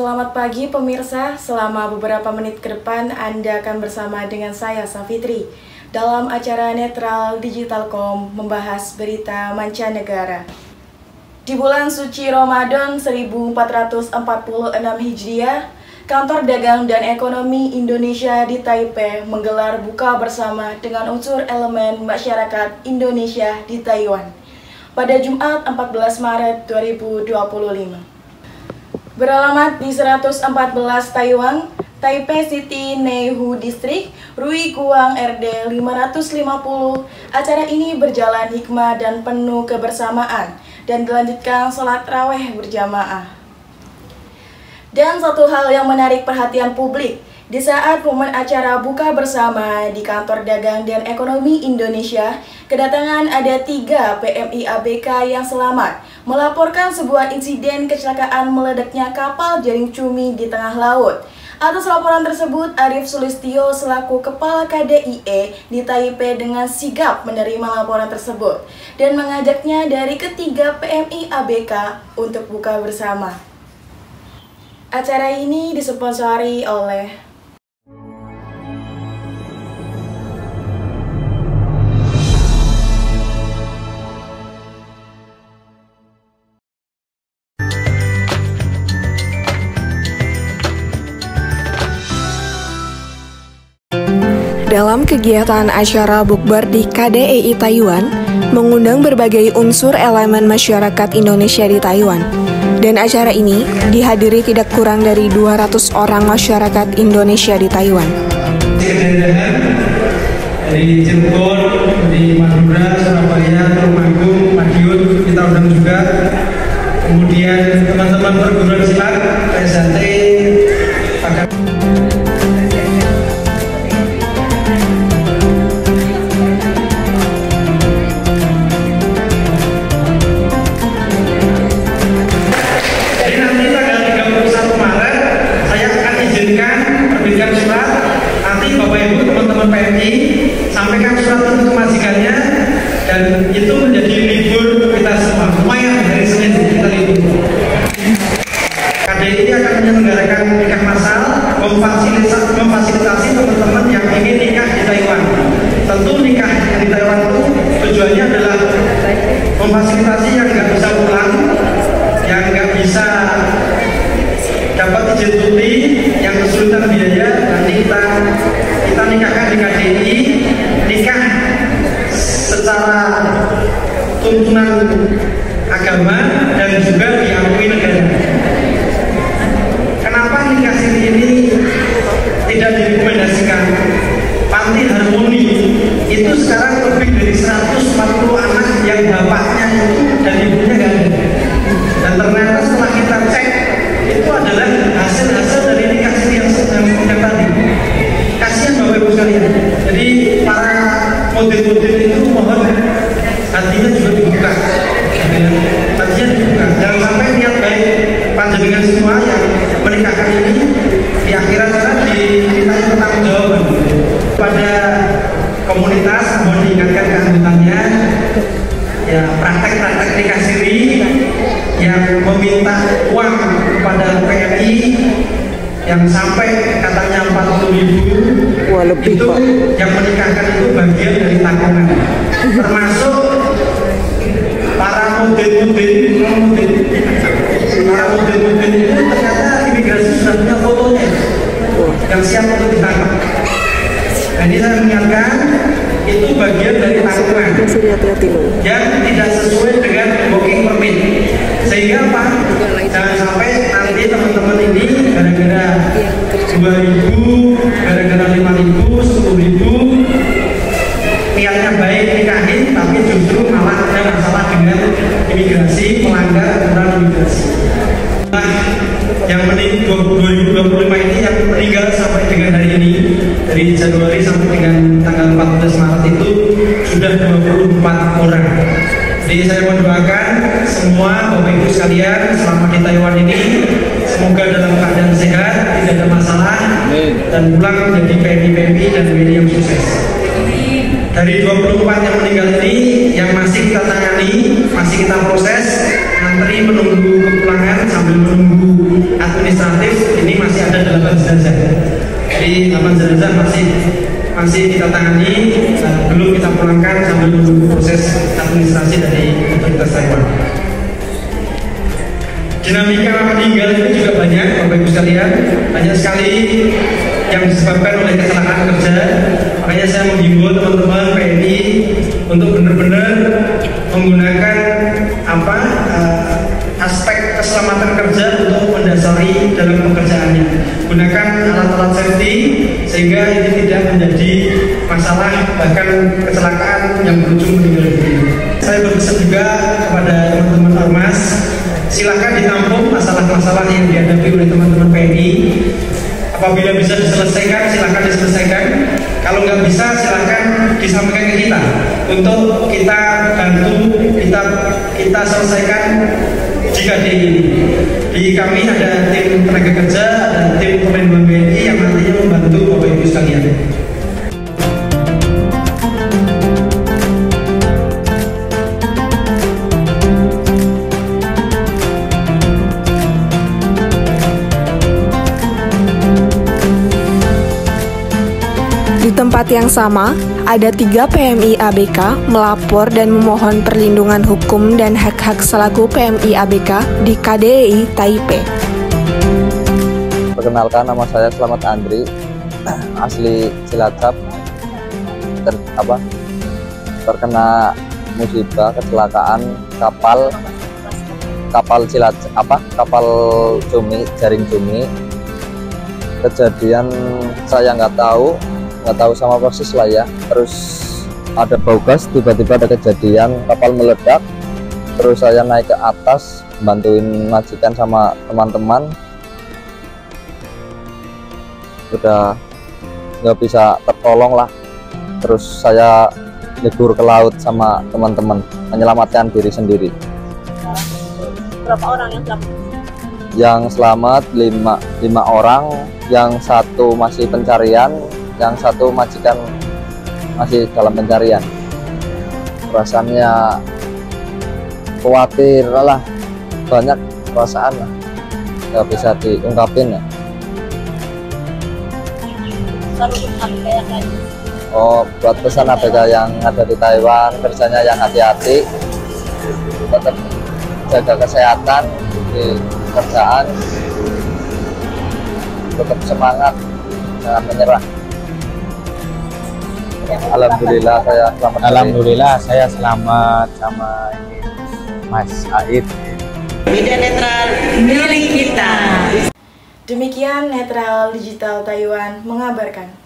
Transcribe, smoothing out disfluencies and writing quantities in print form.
Selamat pagi pemirsa, selama beberapa menit ke depan Anda akan bersama dengan saya Safitri dalam acara Netral Digitalcom membahas berita mancanegara. Di bulan suci Ramadan 1446 Hijriah, Kantor Dagang dan Ekonomi Indonesia di Taipei menggelar buka bersama dengan unsur elemen masyarakat Indonesia di Taiwan pada Jumat 14 Maret 2025. Beralamat di 114 Taiwan, Taipei City Neihu District, Rui Kuang RD 550, acara ini berjalan hikmah dan penuh kebersamaan dan dilanjutkan sholat raweh berjamaah. Dan satu hal yang menarik perhatian publik, di saat momen acara buka bersama di Kantor Dagang dan Ekonomi Indonesia, kedatangan ada 3 PMI ABK yang selamat melaporkan sebuah insiden kecelakaan meledaknya kapal jaring cumi di tengah laut. Atas laporan tersebut, Arif Sulistyo selaku Kepala KDIE di Taipei dengan sigap menerima laporan tersebut dan mengajaknya dari ketiga PMI ABK untuk buka bersama. Acara ini disponsori oleh dalam kegiatan acara bukber di KDII Taiwan, mengundang berbagai unsur elemen masyarakat Indonesia di Taiwan. Dan acara ini dihadiri tidak kurang dari 200 orang masyarakat Indonesia di Taiwan. Dari Cirebon, dari Madura, Surabaya, Tulungagung, Madiun, kita undang juga. Kemudian teman-teman perguruan silat, SNT, pakar. Sampaikan surat untuk majikannya dan itu menjadi libur kita semua yang hari Senin kita libur. KDI akan menyelenggarakan nikah massal, memfasilitasi teman-teman yang ingin nikah di Taiwan. Tentu nikah di Taiwan itu tujuannya adalah memfasilitasi yang nggak bisa pulang, yang nggak bisa dapat izin cuti, yang kesulitan biaya, nanti kita nikahkan di KDI. Nikah secara tuntunan agama dan juga diakui negara. Kenapa nikah siri ini tidak direkomendasikan? Panti Harmoni itu sekarang lebih dari 140 anak yang bapaknya itu dan ibunya gak ada. Dan ternyata setelah kita cek itu adalah hasil-hasil dari nikah siri yang tadi. Kasihan Bapak Ibu sekalian. Jadi para model-model itu mohon hatinya juga dibuka. Hatinya dibuka. Jangan sampai niat baik panjenengan semua yang menikahkan ini di akhirat sana diminta pertanggungjawaban pada komunitas. Mohon diingatkan ke anggotanya ya, praktek-praktek nikah siri yang meminta uang kepada PMI yang sampai katanya 40.000. Wah, lebih, itu Pak. Yang menikahkan itu bagian dari tanggungan, termasuk para model-model itu ternyata imigrasi sudah punya fotonya yang siap untuk ditangkap. Jadi saya mengingatkan itu bagian dari tanggungan yang tidak sesuai dengan booking permit, sehingga Pak jangan sampai nanti teman-teman ini gara-gara 2.000, gara-gara 5.000, 10.000 niatnya baik nikahin tapi justru malah ada masalah dengan imigrasi, melanggar aturan imigrasi. Nah, yang 2025 ini yang meninggal sampai dengan hari ini dari Januari sampai dengan tanggal 14 Maret itu sudah 24 orang. Jadi saya mendoakan semua Bapak Ibu sekalian selama di Taiwan ini semoga dalam keadaan sehat, tidak ada masalah, dan pulang menjadi PMI dan WNI yang sukses. Dari 24 yang meninggal ini yang masih kita tangani, masih kita proses, antri menunggu kepulangan sambil menunggu administratif 8 jenazah. Jadi 8 jenazah masih kita tangani, belum kita pulangkan sambil menunggu proses administrasi dari otoritas Taiwan. Dinamika meninggal itu juga banyak, Bapak Ibu sekalian, banyak sekali yang disebabkan oleh kecelakaan kerja. Makanya saya menghimbau teman-teman PNI untuk benar-benar menggunakan aspek keselamatan kerja untuk mendasari dalam pekerjaannya. Gunakan alat-alat safety sehingga ini tidak menjadi masalah, bahkan kecelakaan yang berujung meninggal dunia. Saya berpesan juga kepada teman-teman ormas, silakan ditampung masalah-masalah yang dihadapi oleh teman-teman PNI. Apabila bisa diselesaikan, silakan diselesaikan. Kalau nggak bisa, silakan disampaikan ke kita untuk kita bantu, kita selesaikan jika di kami ada tim tenaga kerja, ada tim perlindungan BNI yang nantinya membantu Bapak Ibu sekalian. Di tempat yang sama, ada 3 PMI ABK melapor dan memohon perlindungan hukum dan hak-hak selaku PMI ABK di KDEI Taipei. Perkenalkan, nama saya Slamet Andri, asli Cilacap. Terkena musibah kecelakaan kapal Cilacap, kapal cumi, jaring cumi. Kejadian saya nggak tahu sama persis lah ya. Terus ada bau gas, tiba-tiba ada kejadian kapal meledak. Terus saya naik ke atas bantuin majikan sama teman-teman, udah nggak bisa tertolong lah. Terus saya libur ke laut sama teman-teman, menyelamatkan diri sendiri. Berapa orang yang selamat? Yang selamat 5 orang, yang 1 masih pencarian, yang 1 majikan masih dalam pencarian. Perasaannya khawatir lah, banyak perasaan lah, nggak bisa diungkapin ya. Oh, buat pesan ABK yang ada di Taiwan, kerjanya yang hati-hati, tetap jaga kesehatan di kerjaan, tetap semangat, jangan menyerah. Alhamdulillah saya selamat. Alhamdulillah saya selamat sama ini Mas Aid. Media netral milik kita. Demikian Netral Digital Taiwan mengabarkan.